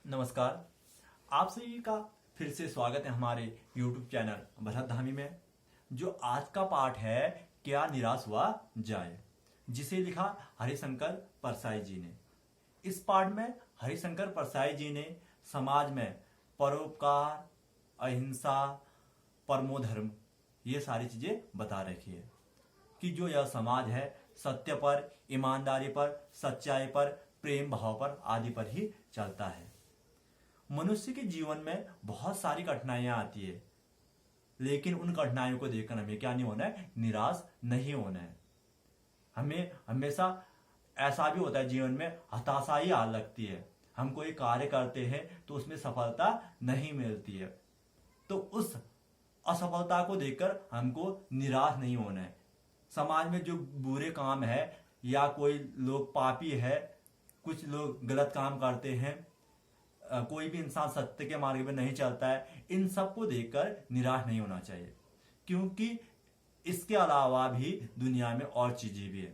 नमस्कार। आप सभी का फिर से स्वागत है हमारे YouTube चैनल भरत धामी में। जो आज का पाठ है, क्या निराश हुआ जाए, जिसे लिखा हरिशंकर परसाई जी ने। इस पाठ में हरिशंकर परसाई जी ने समाज में परोपकार, अहिंसा, परमो धर्म, ये सारी चीजें बता रखी है कि जो यह समाज है सत्य पर, ईमानदारी पर, सच्चाई पर, प्रेम भाव पर आदि पर ही चलता है। मनुष्य के जीवन में बहुत सारी कठिनाइयां आती है, लेकिन उन कठिनाइयों को देखकर हमें क्या नहीं होना है, निराश नहीं होना है। हमें हमेशा ऐसा भी होता है जीवन में, हताशा ही आ लगती है। हम कोई कार्य करते हैं तो उसमें सफलता नहीं मिलती है, तो उस असफलता को देखकर हमको निराश नहीं होना है। समाज में जो बुरे काम है या कोई लोग पापी है, कुछ लोग गलत काम करते हैं, कोई भी इंसान सत्य के मार्ग में नहीं चलता है, इन सब को देखकर निराश नहीं होना चाहिए, क्योंकि इसके अलावा भी दुनिया में और चीजें भी है।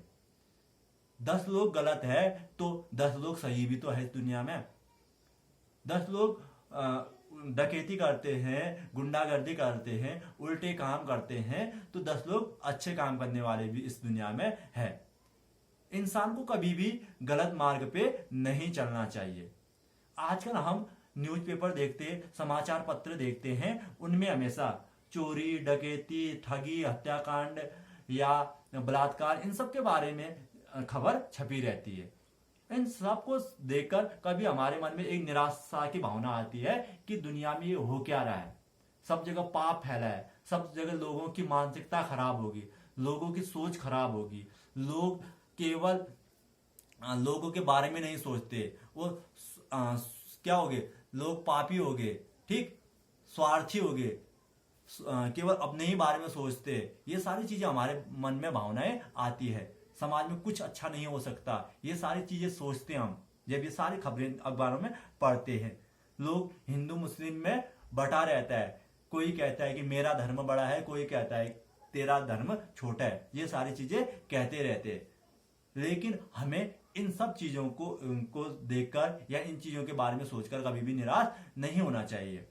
10 लोग गलत है तो 10 लोग सही भी तो है इस दुनिया में। 10 लोग डकैती करते हैं, गुंडागर्दी करते हैं, उल्टे काम करते हैं, तो 10 लोग अच्छे काम करने वाले भी इस दुनिया में है। इंसान को कभी भी गलत मार्ग पे नहीं चलना चाहिए। आजकल हम न्यूज़पेपर देखते, समाचार पत्र देखते हैं, उनमें हमेशा चोरी, डकैती, ठगी, हत्याकांड या बलात्कार, इन सब के बारे में खबर छपी रहती है। इन सब को देखकर कभी हमारे मन में एक निराशा की भावना आती है कि दुनिया में ये हो क्या रहा है। सब जगह पाप फैला है, सब जगह लोगों की मानसिकता खराब होगी, लोगों की सोच खराब होगी। लोग केवल लोगों के बारे में नहीं सोचते, वो क्या हो गए, लोग पापी हो गए, ठीक, स्वार्थी हो गए, केवल अपने ही बारे में सोचते। ये सारी चीजें हमारे मन में भावनाएं आती है। समाज में कुछ अच्छा नहीं हो सकता, ये सारी चीजें सोचते हम जब ये सारी खबरें अखबारों में पढ़ते हैं। लोग हिंदू मुस्लिम में बटा रहता है, कोई कहता है कि मेरा धर्म बड़ा है, कोई कहता है तेरा धर्म छोटा है, ये सारी चीजें कहते रहते हैं। लेकिन हमें इन सब चीजों को देखकर या इन चीजों के बारे में सोचकर कभी भी निराश नहीं होना चाहिए।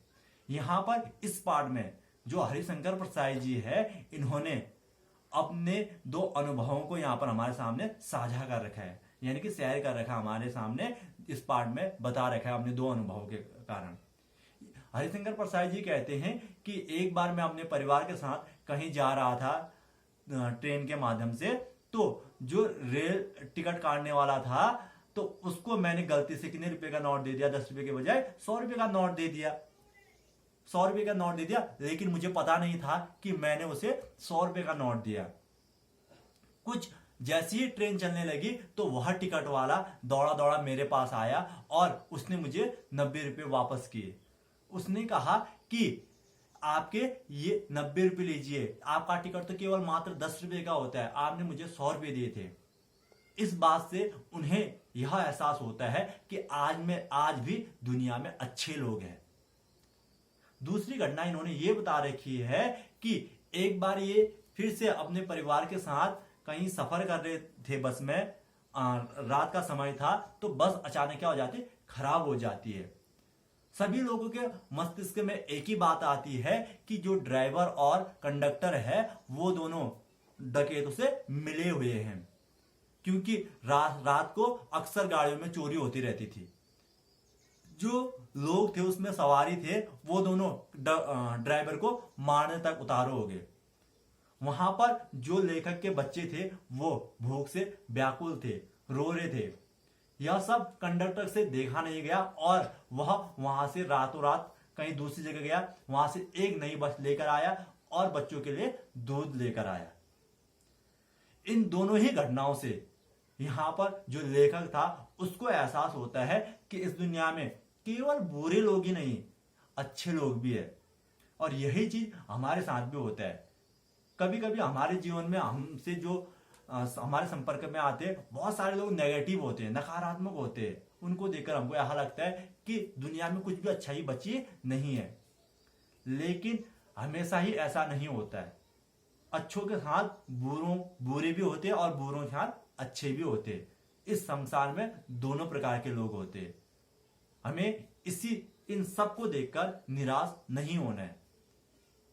यहां पर इस पाठ में जो हरिशंकर परसाई जी है, इन्होंने अपने 2 अनुभवों को यहां पर हमारे सामने साझा कर रखा है, यानी कि शेयर कर रखा है हमारे सामने। इस पाठ में बता रखा है अपने 2 अनुभवों के कारण। हरिशंकर परसाई जी कहते हैं कि एक बार मैं अपने परिवार के साथ कहीं जा रहा था ट्रेन के माध्यम से, तो जो रेल टिकट काटने वाला था तो उसको मैंने गलती से कितने रुपए का नोट दे दिया, 10 रुपए के बजाय 100 रुपए का नोट दे दिया। 100 रुपए का नोट दे दिया, लेकिन मुझे पता नहीं था कि मैंने उसे 100 रुपए का नोट दिया। कुछ जैसी ही ट्रेन चलने लगी तो वह टिकट वाला दौड़ा दौड़ा मेरे पास आया और उसने मुझे 90 रुपए वापस किए। उसने कहा कि आपके ये 90 रुपए लीजिए, आपका टिकट तो केवल मात्र 10 रुपए का होता है, आपने मुझे 100 रुपए दिए थे। इस बात से उन्हें यह एहसास होता है कि आज भी दुनिया में अच्छे लोग हैं। दूसरी घटना इन्होंने ये बता रखी है कि एक बार ये फिर से अपने परिवार के साथ कहीं सफर कर रहे थे बस में, रात का समय था, तो बस अचानक क्या हो जाती, खराब हो जाती है। सभी लोगों के मस्तिष्क में एक ही बात आती है कि जो ड्राइवर और कंडक्टर है वो दोनों डकैतों से मिले हुए हैं, क्योंकि रात को अक्सर गाड़ियों में चोरी होती रहती थी। जो लोग थे उसमें सवारी थे, वो दोनों ड्राइवर को मारने तक उतारू हो गए। वहां पर जो लेखक के बच्चे थे वो भूख से व्याकुल थे, रो रहे थे। यह सब कंडक्टर से देखा नहीं गया और वह वहां से रातों रात कहीं दूसरी जगह गया, वहां से एक नई बस लेकर आया और बच्चों के लिए दूध लेकर आया। इन दोनों ही घटनाओं से यहां पर जो लेखक था उसको एहसास होता है कि इस दुनिया में केवल बुरे लोग ही नहीं, अच्छे लोग भी है। और यही चीज हमारे साथ भी होता है। कभी कभी हमारे जीवन में हमसे जो हमारे संपर्क में आते हैं, बहुत सारे लोग नेगेटिव होते हैं, नकारात्मक होते हैं। उनको देखकर हमको यह लगता है कि दुनिया में कुछ भी अच्छाई बची नहीं है, लेकिन हमेशा ही ऐसा नहीं होता है। अच्छों के साथ बुरे भी होते हैं और बुरों के साथ अच्छे भी होते हैं। इस संसार में दोनों प्रकार के लोग होते हैं। हमें इन सबको देखकर निराश नहीं होना है।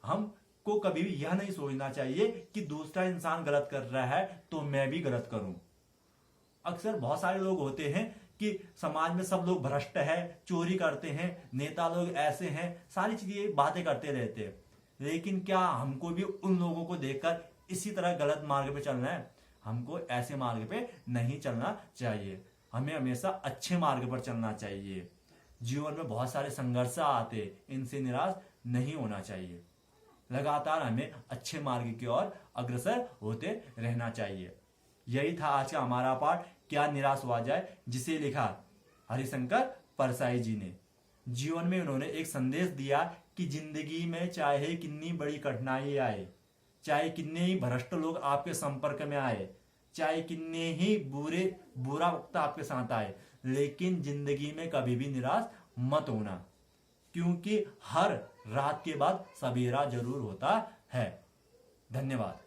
हमको कभी भी यह नहीं सोचना चाहिए कि दूसरा इंसान गलत कर रहा है तो मैं भी गलत करूं। अक्सर बहुत सारे लोग होते हैं कि समाज में सब लोग भ्रष्ट है, चोरी करते हैं, नेता लोग ऐसे हैं, सारी चीजें बातें करते रहते हैं। लेकिन क्या हमको भी उन लोगों को देखकर इसी तरह गलत मार्ग पे चलना है? हमको ऐसे मार्ग पे नहीं चलना चाहिए। हमें हमेशा अच्छे मार्ग पर चलना चाहिए। जीवन में बहुत सारे संघर्ष आते, इनसे निराश नहीं होना चाहिए। लगातार हमें अच्छे मार्ग की ओर अग्रसर होते रहना चाहिए। यही था आज का हमारा पाठ, क्या निराश हुआ जाए, जिसे लिखा हरिशंकर परसाई जी ने। जीवन में उन्होंने एक संदेश दिया कि जिंदगी में चाहे कितनी बड़ी कठिनाई आए, चाहे कितने ही भ्रष्ट लोग आपके संपर्क में आए, चाहे कितने ही बुरा वक्त आपके साथ आए, लेकिन जिंदगी में कभी भी निराश मत होना, क्योंकि हर रात के बाद सवेरा जरूर होता है। धन्यवाद।